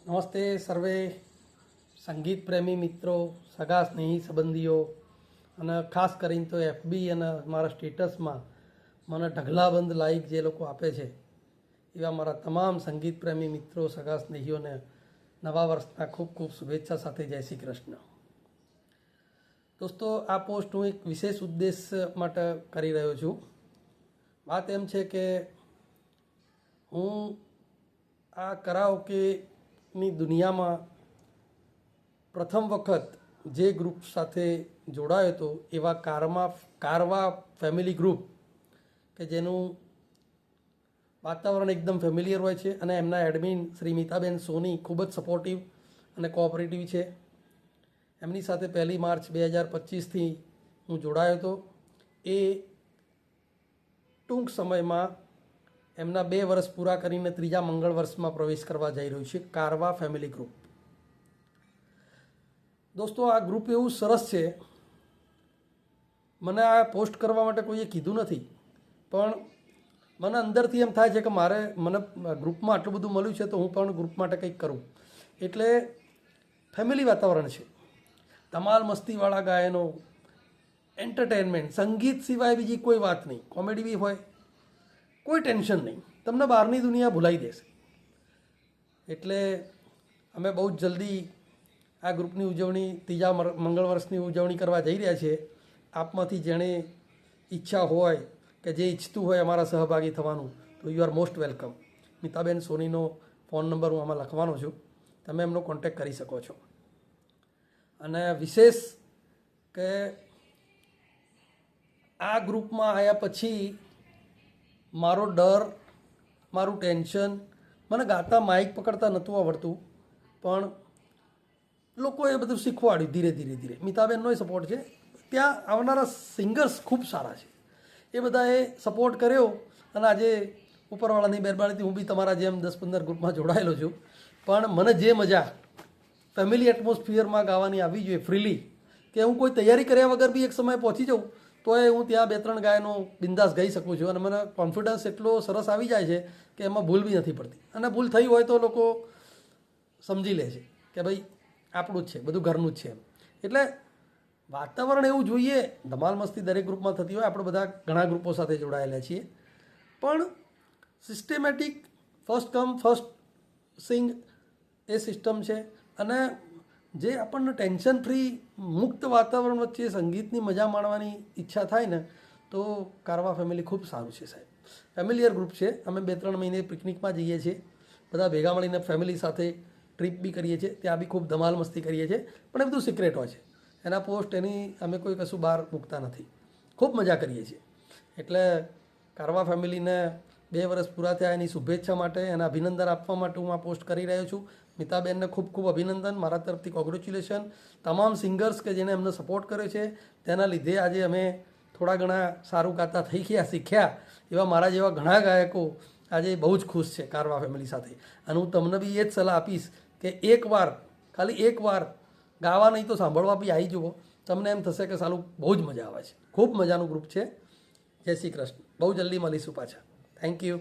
નમસ્તે સર્વે સંગીત પ્રેમી મિત્રો, સગા સ્નેહી સંબંધીઓ અને ખાસ કરીને તો એફબી અને મારા સ્ટેટસમાં મને ઢગલાબંધ લાઈક જે લોકો આપે છે એવા મારા તમામ સંગીત પ્રેમી મિત્રો, સગા સ્નેહીઓને નવા વર્ષના ખૂબ ખૂબ શુભેચ્છા સાથે જય શ્રી કૃષ્ણ. દોસ્તો, આ પોસ્ટ હું એક વિશેષ ઉદ્દેશ માટે કરી રહ્યો છું. વાત એમ છે કે હું આ કરાઓકેની દુનિયામાં પ્રથમ વખત જે ગ્રુપ સાથે જોડાયો હતો એવા કારવા ફેમિલી ગ્રુપ કે જેનું વાતાવરણ એકદમ ફેમિલિયર હોય છે અને એમના એડમિન શ્રી મિતાબેન સોની ખૂબ જ સપોર્ટિવ અને કોઓપરેટિવ છે. એમની સાથે 1 માર્ચ 2025થી હું જોડાયો હતો. એ ટૂંક સમયમાં એમના 2 વર્ષ પૂરા કરીને ત્રીજા મંગળ વર્ષમાં પ્રવેશ કરવા જઈ રહ્યું છે, કારવા ફેમિલી ગ્રુપ. દોસ્તો, આ ગ્રુપ એવું સરસ છે, મને આ પોસ્ટ કરવા માટે કોઈએ કીધું નથી, પણ મને અંદરથી એમ થાય છે કે મને ગ્રુપમાં આટલું બધું મળ્યું છે તો હું પણ ગ્રુપ માટે કંઈક કરું. એટલે ફેમિલી વાતાવરણ છે, ધમાલ મસ્તીવાળા ગાયનો, એન્ટરટેનમેન્ટ, સંગીત સિવાય બીજી કોઈ વાત નહીં, કોમેડી બી હોય, કોઈ ટેન્શન નહીં, તમને બહારની દુનિયા ભૂલાઈ દેશે. એટલે અમે બહુ જ જલ્દી આ ગ્રુપની ઉજવણી, ત્રીજા મંગળ વર્ષની ઉજવણી કરવા જઈ રહ્યા છીએ. આપમાંથી જેણે ઈચ્છા હોય કે જે ઈચ્છતું હોય અમારા સહભાગી થવાનું, તો યુ આર મોસ્ટ વેલકમ. મિતાબેન સોનીનો ફોન નંબર હું આમાં લખવાનો છું, તમે એમનો કોન્ટેક કરી શકો છો. અને વિશેષ કે આ ગ્રુપમાં આવ્યા પછી મારો ડર, મારું ટેન્શન, મને ગાતા માઇક પકડતા નહોતું આવડતું, પણ લોકોએ બધું શીખવાડ્યું ધીરે ધીરે. મિતાબેનનો સપોર્ટ છે, ત્યાં આવનારા સિંગર્સ ખૂબ સારા છે, એ બધાએ સપોર્ટ કર્યો અને આજે ઉપરવાળાની મહેરબાનીથી હું બી તમારા જેમ 10-15 ગ્રુપમાં જોડાયેલો છું. પણ મને જે મજા ફેમિલી એટમોસ્ફિયરમાં ગાવાની આવી જોઈએ ફ્રીલી, કે હું કોઈ તૈયારી કર્યા વગર બી એક સમયે પહોંચી જાઉં તોય હું ત્યાં 2-3 ગાયનો બિંદાસ ગાઈ શકું છું. અને મને કોન્ફિડન્સ એટલો સરસ આવી જાય છે કે એમાં ભૂલ બી નથી પડતી. અને ભૂલ થઈ હોય તો લોકો સમજી લે છે કે ભાઈ આપણું જ છે, બધું ઘરનું જ છે. એટલે વાતાવરણ એવું જોઈએ, ધમાલ મસ્તી દરેક ગ્રુપમાં થતી હોય, આપણે બધા ઘણા ગ્રુપો સાથે જોડાયેલા છીએ, પણ સિસ્ટેમેટિક ફર્સ્ટ કમ ફર્સ્ટ સિંગ એ સિસ્ટમ છે. અને જે આપણને ટેન્શન ફ્રી મુક્ત વાતાવરણ વચ્ચે સંગીતની મજા માણવાની ઈચ્છા થાય ને, તો કારવા ફેમિલી ખૂબ સારું છે સાહેબ. ફેમિલિયર ગ્રુપ છે. અમે 2-3 મહિને પિકનિકમાં જઈએ છીએ, બધા ભેગા મળીને ફેમિલી સાથે ટ્રીપ બી કરીએ છીએ, ત્યાં બી ખૂબ ધમાલ મસ્તી કરીએ છીએ. પણ એ બધું સિક્રેટ હોય છે, એના પોસ્ટ અમે કોઈ કશું બહાર મૂકતા નથી, ખૂબ મજા કરીએ છીએ. એટલે કારવા ફેમિલીને 2 વર્ષ પૂરા થયા એની શુભેચ્છા માટે, એના અભિનંદન આપવા માટે હું આ પોસ્ટ કરી રહ્યો છું. મિતાબેનને ખૂબ ખૂબ અભિનંદન, મારા તરફથી કોંગ્રેચ્યુલેશન. તમામ સિંગર્સ કે જેને અમને સપોર્ટ કર્યો છે, તેના લીધે આજે અમે થોડા ઘણા સારું ગાતા થઈ ગયા, શીખ્યા. એવા મારા જેવા ઘણા ગાયકો આજે બહુ જ ખુશ છે કારવા ફેમિલી સાથે. અને હું તમને બી એ જ સલાહ આપીશ કે ખાલી એકવાર ગાવા નહીં તો સાંભળવા બી આવી જુઓ, તમને એમ થશે કે સાલું બહુ જ મજા આવે છે. ખૂબ મજાનું ગ્રુપ છે. જય શ્રી કૃષ્ણ. બહુ જલ્દી મળીશું પાછા. Thank you.